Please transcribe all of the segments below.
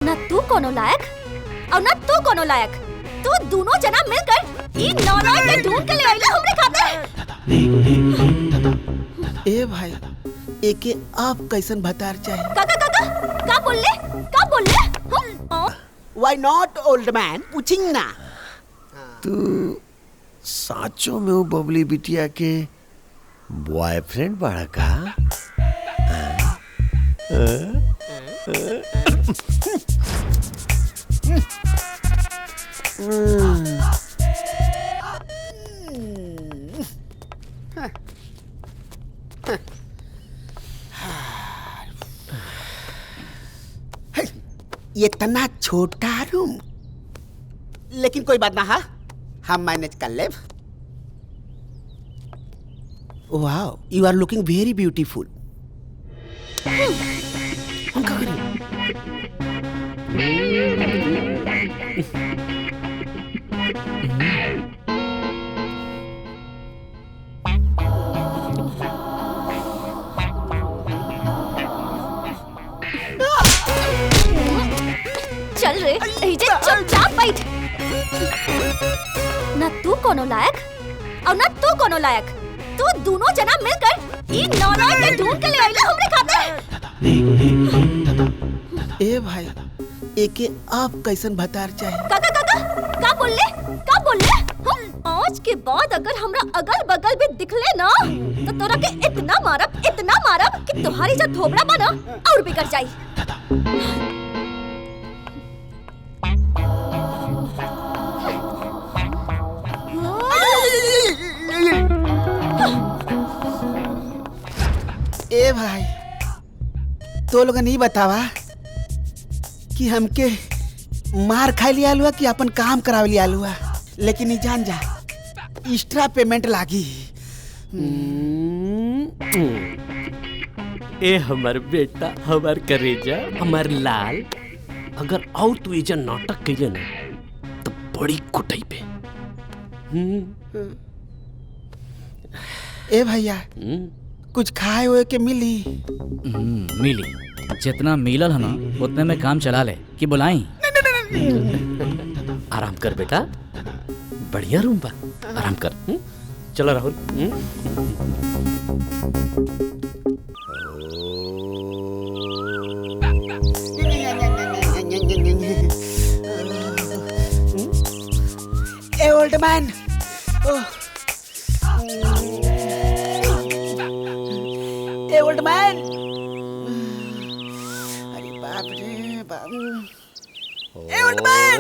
ना तू कोनो लायक और ना तू कोनो लायक। तू दोनों जना मिलकर ई नौलायक के ढूंढ के ले आइला हमरे खातिर। ए भाई एके आप कैसन भतार चाहे? काका काका का बोलले? Why not old man? पूछिंग ना। तू साचो में वो बबली बिटिया के बॉयफ्रेंड बाड़ा का? ये इतना छोटा रूम, लेकिन कोई बात ना, हा हम मैनेज कर ले। Wow, you are looking very beautiful. चल रे, इजे चुपचाप बैठ। ना तू कोनो लायक और ना तू कोनो लायक। तू दोनों जना मिलकर ई नौलायक के ढूंढ के ले आइला हमरे खातिर। ए भाई एके आप कैसन भतार चाहे? काका काका का बोलले? आज के बाद अगर हमरा अगल बगल भी दिखले ना तो तोरा के इतना मारब कि तुम्हारी जो थोबड़ा बना और बिगड़ जाई। ए भाई तो लोग नहीं बतावा कि हमके मार खा लिया लुआ कि अपन काम करा लिया लुआ, लेकिन नहीं जान जा एक्स्ट्रा पेमेंट लागी। ए हमार बेटा, हमार करेजा, हमार लाल, अगर और तू एजा नाटक कइले ना तो बड़ी कुटाई पे। ए भैया कुछ खाए हुए के मिली? मिली, जितना मिलल है ना उतने में काम चला ले कि बुलाई। आराम कर बेटा, बढ़िया रूम बा, आराम कर। चलो राहुल। ए ओल्ड मैन, ए ओल्ड मैन, अरे बाप रे बाप, ए ओल्ड मैन।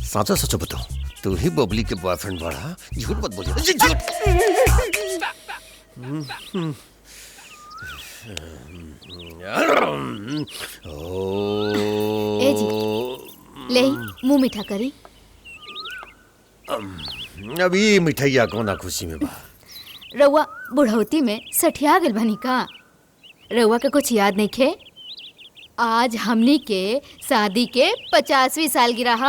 साचा सचो बताओ, तू ही बबली के बॉयफ्रेंड बाड़ा? झूठ मत बोलिए, झूठ। ए जी ले मुंह मीठा करी। अभी मिठाइया कोना खुशी में बा। रउआ बुढ़ौती में सठिया गल बनी का? रउआ के कुछ याद नहीं खे? आज हमनी के शादी के 50वीं सालगिरह।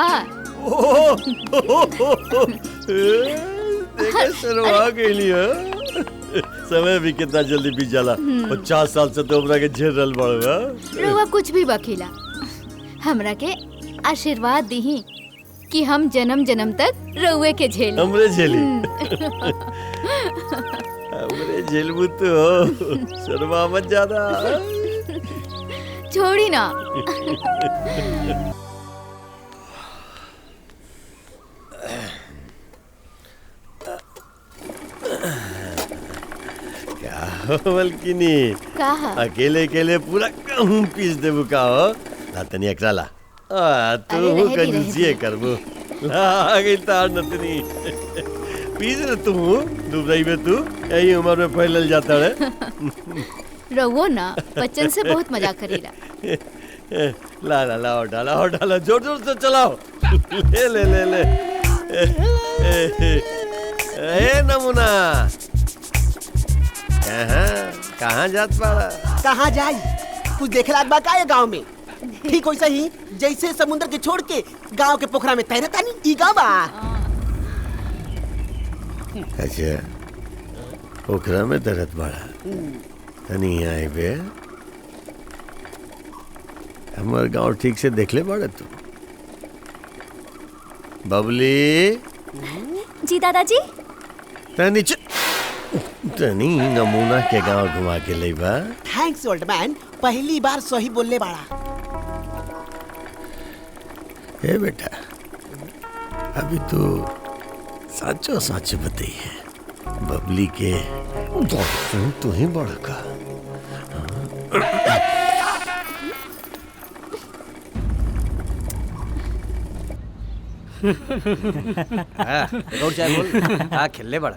शर्मा गइली है। समय भी कितना जल्दी बीत जाला। 50 साल से तो हमरा के झेल रहल बाड़ू। रउआ कुछ भी बखीला, हमरा के आशीर्वाद दीही कि हम जन्म जन्म तक रउए के झेली। हमरे झेली। हमरे झेलबू तो शर्मा मत ज्यादा। छोड़ी ना। बल्किनी कहा अकेले अकेले पूरा कहूँ पीस देबू का हो ला तनी एकरा ला। तू कंजूसिए करबू ला गई तार नतनी पीस रे तू दुबई में तू यही उम्र में फैलल जाता है। रवो ना बच्चन से बहुत मजाक करेला। ला ला ला डाला जोर जोर से चलाओ। ले ले ले ले ए नमूना कहाँ जात पाड़ा? कहाँ जाई? कुछ देखे लाग बा का ये गाँव में? ठीक वैसे ही जैसे समुद्र के छोड़ के गांव के पोखरा में तैरता नहीं ई गाँव बा। अच्छा ओकरा में दर्द बड़ा तनी आए बे हमार गांव ठीक से देख ले बड़ा तू बबली जी दादाजी। तनी तनी नमूना के गांव घुमा के ले बा। थैंक्स ओल्ड मैन, पहली बार सही बोलले बाड़ा। ए बेटा अभी तो साचो साच बताई है बबली के तू ही बड़ा का। हाँ, चाय बोल। हाँ खेलने बड़ा।